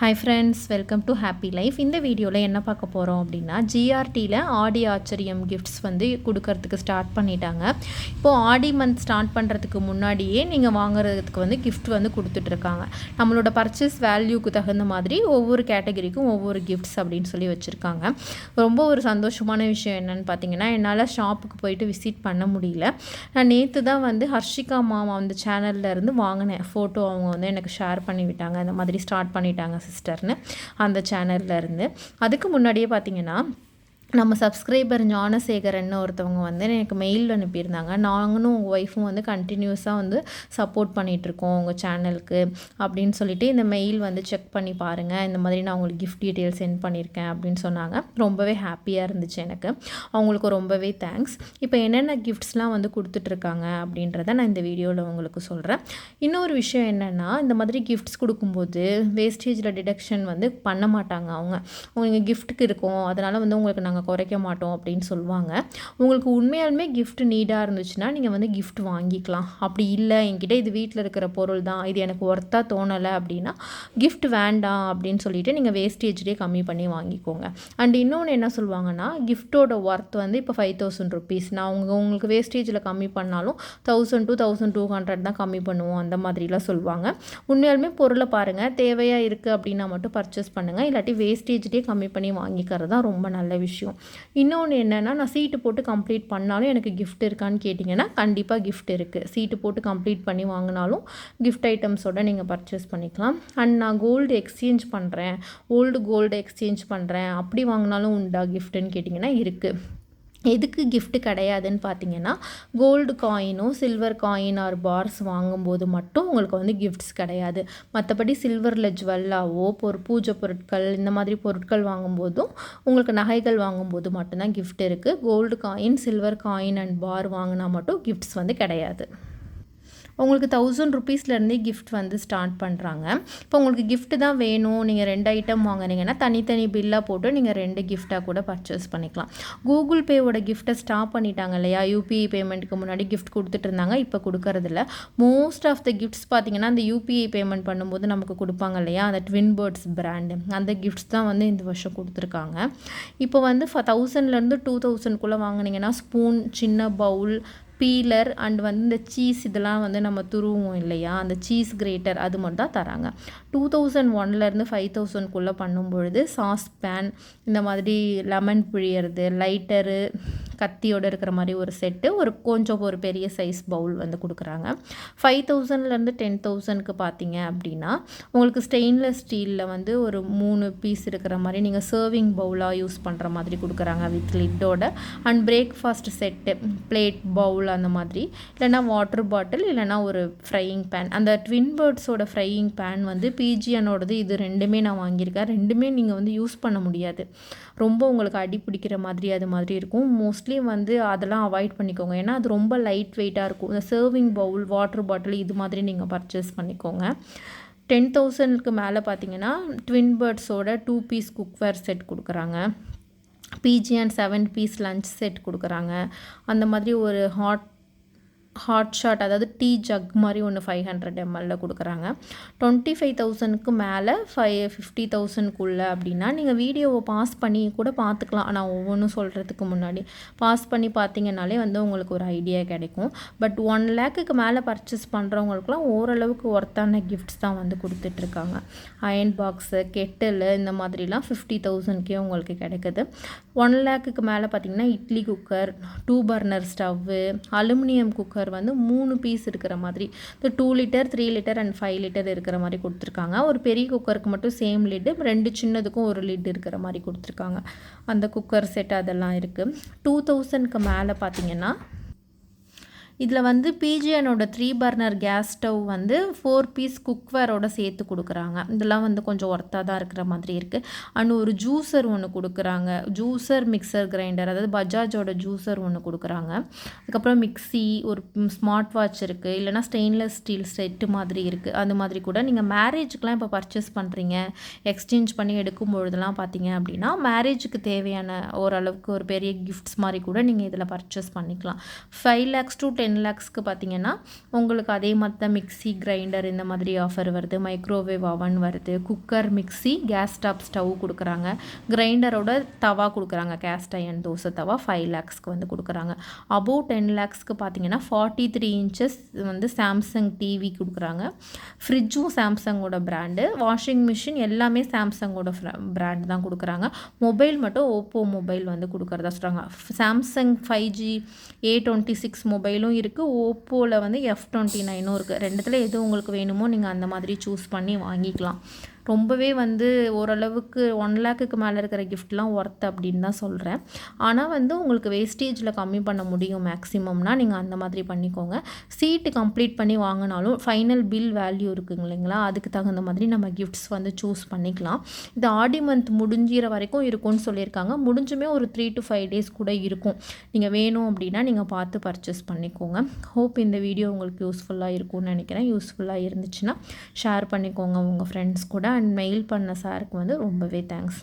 Hi friends, welcome to happy life. இந்த வீடியோவில் என்ன பார்க்க போகிறோம் அப்படின்னா, ஜிஆர்டியில் ஆடி ஆச்சரியம் கிஃப்ட்ஸ் வந்து கொடுக்கறதுக்கு ஸ்டார்ட் பண்ணிட்டாங்க. இப்போது ஆடி மந்த் ஸ்டார்ட் பண்ணுறதுக்கு முன்னாடியே நீங்கள் வாங்குறதுக்கு வந்து கிஃப்ட் வந்து கொடுத்துட்ருக்காங்க. நம்மளோட பர்ச்சேஸ் வேல்யூக்கு தகுந்த மாதிரி ஒவ்வொரு கேட்டகரிக்கும் ஒவ்வொரு கிஃப்ட்ஸ் அப்படின்னு சொல்லி வச்சுருக்காங்க. ரொம்ப ஒரு சந்தோஷமான விஷயம் என்னென்னு பார்த்தீங்கன்னா, என்னால் ஷாப்புக்கு போயிட்டு விசிட் பண்ண முடியல. நான் நேற்று தான் வந்து ஹர்ஷிகா மாமா வந்து சேனல்லேருந்து வாங்கினேன் ஃபோட்டோ. அவங்க வந்து எனக்கு ஷேர் பண்ணி விட்டாங்க, இந்த மாதிரி ஸ்டார்ட் பண்ணிட்டாங்க சிஸ்டர்னு அந்த சேனல்ல இருந்து. அதுக்கு முன்னாடியே பார்த்தீங்கன்னா, நம்ம சப்ஸ்கிரைபர் ஞானசேகரன்னு ஒருத்தவங்க வந்து எனக்கு மெயில் அனுப்பியிருந்தாங்க. நாங்களும் உங்கள் ஒய்ஃபும் வந்து கண்டினியூஸாக வந்து சப்போர்ட் பண்ணிகிட்ருக்கோம் உங்கள் சேனலுக்கு அப்படின்னு சொல்லிட்டு இந்த மெயில் வந்து செக் பண்ணி பாருங்கள், இந்த மாதிரி நான் உங்களுக்கு கிஃப்ட் டீட்டெயில் சென்ட் பண்ணியிருக்கேன் அப்படின்னு சொன்னாங்க. ரொம்பவே ஹாப்பியாக இருந்துச்சு எனக்கு. அவங்களுக்கு ரொம்பவே தேங்க்ஸ். இப்போ என்னென்ன கிஃப்ட்ஸ்லாம் வந்து கொடுத்துட்ருக்காங்க அப்படின்றத நான் இந்த வீடியோவில் உங்களுக்கு சொல்கிறேன். இன்னொரு விஷயம் என்னென்னா, இந்த மாதிரி கிஃப்ட்ஸ் கொடுக்கும்போது வேஸ்டேஜில் டிடக்ஷன் வந்து பண்ண மாட்டாங்க. அவங்க கிஃப்ட்டுக்கு இருக்கும், அதனால் வந்து உங்களுக்கு நாங்கள் குறைக்க மாட்டோம் அப்படின்னு சொல்லுவாங்க. உங்களுக்கு உண்மையாலுமே கிஃப்ட் நீடாக இருந்துச்சுன்னா நீங்கள் வந்து கிஃப்ட் வாங்கிக்கலாம். அப்படி இல்லை, என்கிட்ட இது வீட்டில் இருக்கிற பொருள் தான், இது எனக்கு ஒர்த்தாக தோணலை அப்படின்னா கிஃப்ட் வேண்டாம் அப்படின்னு சொல்லிட்டு நீங்கள் வேஸ்டேஜ்லேயே கம்மி பண்ணி வாங்கிக்கோங்க. அண்ட் இன்னொன்று என்ன சொல்லுவாங்கன்னா, கிஃப்ட்டோட ஒர்த் வந்து இப்போ 5000 ருபீஸ், நான் உங்களுக்கு வேஸ்டேஜில் கம்மி பண்ணாலும் 1000 to 1200 தான் கம்மி பண்ணுவோம் அந்த மாதிரிலாம் சொல்லுவாங்க. உண்மையாலுமே பொருளை பாருங்கள், தேவையாக இருக்குது அப்படின்னா மட்டும் பர்ச்சேஸ் பண்ணுங்கள், இல்லாட்டி வேஸ்டேஜ்லேயே கம்மி பண்ணி வாங்கிக்கிறது தான் ரொம்ப நல்ல விஷயம். இன்னொன்று என்னென்னா, நான் சீட்டு போட்டு கம்ப்ளீட் பண்ணாலும் எனக்கு கிஃப்ட் இருக்கான்னு கேட்டிங்கன்னா கண்டிப்பாக கிஃப்ட் இருக்குது. சீட்டு போட்டு கம்ப்ளீட் பண்ணி வாங்கினாலும் கிஃப்ட் ஐட்டம்ஸோடு நீங்கள் பர்ச்சேஸ் பண்ணிக்கலாம். அண்ட் நான் கோல்டு எக்ஸ்சேஞ்ச் பண்ணுறேன், ஓல்டு கோல்டு எக்ஸ்சேஞ்ச் பண்ணுறேன், அப்படி வாங்கினாலும் உண்டா கிஃப்ட்டுன்னு கேட்டிங்கன்னா இருக்குது. எதுக்கு கிஃப்ட் கிடையாதுன்னு பார்த்தீங்கன்னா, கோல்டு காயினோ சில்வர் காயின் ஆர் பார்ஸ் வாங்கும்போது மட்டும் உங்களுக்கு வந்து கிஃப்ட்ஸ் கிடையாது. மற்றபடி சில்வரில் ஜுவல்லாவோ பூஜை பொருட்கள் இந்த மாதிரி பொருட்கள் வாங்கும்போதும் உங்களுக்கு நகைகள் வாங்கும்போது மட்டும்தான் கிஃப்ட் இருக்குது. Gold coin, silver coin and bar வாங்கினா மட்டும் கிஃப்ட்ஸ் வந்து கிடையாது. உங்களுக்கு 1000 ருபீஸ்லேருந்தே கிஃப்ட் வந்து ஸ்டார்ட் பண்ணுறாங்க. இப்போ உங்களுக்கு கிஃப்ட் தான் வேணும், நீங்கள் 2 ஐட்டம் வாங்குனீங்கன்னா தனித்தனி பில்லாக போட்டு நீங்கள் 2 கிஃப்டாக கூட பர்ச்சேஸ் பண்ணிக்கலாம். கூகுள் பேவோட கிஃப்ட்டை ஸ்டாப் பண்ணிட்டாங்க இல்லையா? யூபிஐ பேமெண்ட்டுக்கு முன்னாடி கிஃப்ட் கொடுத்துட்டு இருந்தாங்க, இப்போ கொடுக்கறதில்ல. மோஸ்ட் ஆஃப் த கிஃப்ட்ஸ் பார்த்தீங்கன்னா, அந்த யூபிஐ பேமெண்ட் பண்ணும்போது நமக்கு கொடுப்பாங்க இல்லையா, அந்த ட்வின் பேர்ட்ஸ் பிராண்டு, அந்த கிஃப்ட்ஸ் தான் வந்து இந்த வருஷம் கொடுத்துருக்காங்க. இப்போ வந்து 1000லேருந்து 2000க்குள்ளே வாங்கினீங்கன்னா ஸ்பூன், சின்ன பவுல், பீலர் அண்ட் வந்து இந்த சீஸ் இதெல்லாம் வந்து நம்ம துருவோம் இல்லையா, அந்த சீஸ் கிரேட்டர் அது மட்டும் தான் தராங்க. 2001லேருந்து 5000க்குள்ளே பண்ணும்பொழுது சாஸ் பேன், இந்த மாதிரி லெமன் பிழியறது, லைட்டரு, கத்தியோடு இருக்கிற மாதிரி ஒரு செட்டு, ஒரு பெரிய சைஸ் பவுல் வந்து கொடுக்குறாங்க. 5000லேருந்து 10,000க்கு பார்த்தீங்க அப்படின்னா உங்களுக்கு ஸ்டெயின்லெஸ் ஸ்டீலில் வந்து ஒரு 3 பீஸ் இருக்கிற மாதிரி நீங்கள் சர்விங் பவுலாக யூஸ் பண்ணுற மாதிரி கொடுக்குறாங்க வித் லிட்டோட. And breakfast set, plate, bowl அந்த மாதிரி, இல்லைனா வாட்டர் பாட்டில், இல்லைனா ஒரு ஃப்ரையிங் பேன். அந்த ட்வின் பேர்ட்ஸோட ஃப்ரையிங் பேன் வந்து பிஜிஎனோடது, இது ரெண்டுமே நான் வாங்கியிருக்கேன். ரெண்டுமே நீங்கள் வந்து யூஸ் பண்ண முடியாது, ரொம்ப உங்களுக்கு அடி பிடிக்கிற மாதிரி அது மாதிரி இருக்கும். மோஸ்ட்லி வந்து அதெல்லாம் அவாய்ட் பண்ணிக்கோங்க, ஏன்னா அது ரொம்ப லைட் வெயிட்டாக இருக்கும். இந்த சர்விங் பவுல், வாட்டர் பாட்டில் இது மாதிரி நீங்கள் பர்ச்சேஸ் பண்ணிக்கோங்க. 10,000க்கு மேலே பார்த்தீங்கன்னா ட்வின் பேர்ட்ஸோட 2 பீஸ் குக்வேர் செட் கொடுக்குறாங்க. பிஜிஎன் 7 பீஸ் லஞ்ச் செட் கொடுக்குறாங்க. அந்த மாதிரி ஒரு ஹாட் ஷாட், அதாவது டீ ஜக் மாதிரி ஒன்று 500 ml கொடுக்குறாங்க. 25,000க்கு மேலே 50,000க்குள்ளே அப்படின்னா நீங்கள் வீடியோவை பாஸ் பண்ணி கூட பார்த்துக்கலாம். நான் ஒவ்வொன்றும் சொல்கிறதுக்கு முன்னாடி பாஸ் பண்ணி பார்த்தீங்கன்னாலே வந்து உங்களுக்கு ஒரு ஐடியா கிடைக்கும். பட் 1 lakhக்கு மேலே பர்ச்சேஸ் பண்ணுறவங்களுக்குலாம் ஓரளவுக்கு ஒர்த்தான கிஃப்ட்ஸ் தான் வந்து கொடுத்துட்ருக்காங்க. அயன் பாக்ஸு, கெட்டில் இந்த மாதிரிலாம் 50,000க்கே உங்களுக்கு கிடைக்குது. 1 lakhக்கு மேலே பார்த்தீங்கன்னா idli cooker, 2 burner stove, aluminium cooker வந்து 3 பீஸ் இருக்கிற மாதிரி, இந்த 2 லிட்டர், 3 லிட்டர் அண்ட் 5 லிட்டர் இருக்கிற மாதிரி கொடுத்துருக்காங்க. ஒரு பெரிய குக்கருக்கு மட்டும் சேம் லிட்டு, 2 சின்னதுக்கும் ஒரு லிட் இருக்கிற மாதிரி கொடுத்துருக்காங்க. அந்த குக்கர் செட் அதெல்லாம் இருக்குது. 2000க்கு மேலே பார்த்தீங்கன்னா இதில் வந்து பிஜிஎனோட 3 பர்னர் கேஸ் ஸ்டவ் வந்து 4 பீஸ் குக்வேரோட சேர்த்து கொடுக்குறாங்க. இதெல்லாம் வந்து கொஞ்சம் ஒர்த்தாக தான் இருக்கிற மாதிரி இருக்குது. அண்ட் ஒரு ஜூஸர் ஒன்று கொடுக்குறாங்க, ஜூஸர் மிக்சர் கிரைண்டர், அதாவது பஜாஜோட ஜூஸர் ஒன்று கொடுக்குறாங்க. அதுக்கப்புறம் மிக்ஸி, ஒரு ஸ்மார்ட் வாட்ச் இருக்குது, இல்லைனா ஸ்டெயின்லெஸ் ஸ்டீல் செட்டு மாதிரி இருக்குது. அது மாதிரி கூட நீங்கள் மேரேஜுக்கெலாம் இப்போ பர்ச்சேஸ் பண்ணுறீங்க, எக்ஸ்சேஞ்ச் பண்ணி எடுக்கும் பொழுதெல்லாம் பார்த்தீங்க அப்படின்னா மேரேஜுக்கு தேவையான ஓரளவுக்கு ஒரு பெரிய கிஃப்ட்ஸ் மாதிரி கூட நீங்கள் இதில் பர்ச்சேஸ் பண்ணிக்கலாம். 5 lakhs to 10 10 lakhsக்கு பார்த்தீங்கன்னா உங்களுக்கு அதே மாதிரி தான் மிக்ஸி கிரைண்டர் இந்த மாதிரி ஆஃபர் வருது, மைக்ரோவேவ் அவன் வருது, cooker mixie gas top stove கொடுக்குறாங்க, கிரைண்டரோட தவா கொடுக்குறாங்க, கேஸ்ட் அயன் தோசை தவா 5 lakhsக்கு வந்து கொடுக்குறாங்க. அபோவ் 10 lakhsக்கு பார்த்தீங்கன்னா 43 inches வந்து சாம்சங் டிவி கொடுக்குறாங்க. ஃப்ரிட்ஜும் சாம்சங்கோட பிராண்டு, வாஷிங் மிஷின் எல்லாமே சாம்சங்கோட பிராண்ட் தான் கொடுக்குறாங்க. மொபைல் மட்டும் ஓப்போ மொபைல் வந்து கொடுக்குறதா சொல்கிறாங்க. சாம்சங் 5G A26 மொபைலும் இருக்குது, ஓப்போவில் வந்து F29ம் இருக்குது. ரெண்டுத்தில் எது உங்களுக்கு வேணுமோ நீங்கள் அந்த மாதிரி சூஸ் பண்ணி வாங்கிக்கலாம். ரொம்பவே வந்து ஓரளவுக்கு 1 lakhக்கு மேலே இருக்கிற கிஃப்ட்லாம் ஒர்த் அப்படின்னு தான் சொல்கிறேன். ஆனால் வந்து உங்களுக்கு வேஸ்டேஜில் கம்மி பண்ண முடியும் மேக்ஸிமம்னா நீங்கள் அந்த மாதிரி பண்ணிக்கோங்க. சீட்டு கம்ப்ளீட் பண்ணி வாங்கினாலும் ஃபைனல் பில் வேல்யூ இருக்குங்க இல்லைங்களா, அதுக்கு தகுந்த மாதிரி நம்ம கிஃப்ட்ஸ் வந்து சூஸ் பண்ணிக்கலாம். இது ஆடி மந்த் முடிஞ்சிற வரைக்கும் இருக்கும்னு சொல்லியிருக்காங்க. முடிஞ்சுமே ஒரு 3 to 5 days கூட இருக்கும். நீங்கள் வேணும் அப்படின்னா நீங்கள் பார்த்து பர்ச்சேஸ் பண்ணிக்கோங்க. ஹோப் இந்த வீடியோ உங்களுக்கு யூஸ்ஃபுல்லாக இருக்கும்னு நினைக்கிறேன். யூஸ்ஃபுல்லாக இருந்துச்சுன்னா ஷேர் பண்ணிக்கோங்க உங்கள் ஃப்ரெண்ட்ஸ் கூட. அண்ட் மெயில் பண்ண சாருக்கு வந்து ரொம்பவே தேங்க்ஸ்.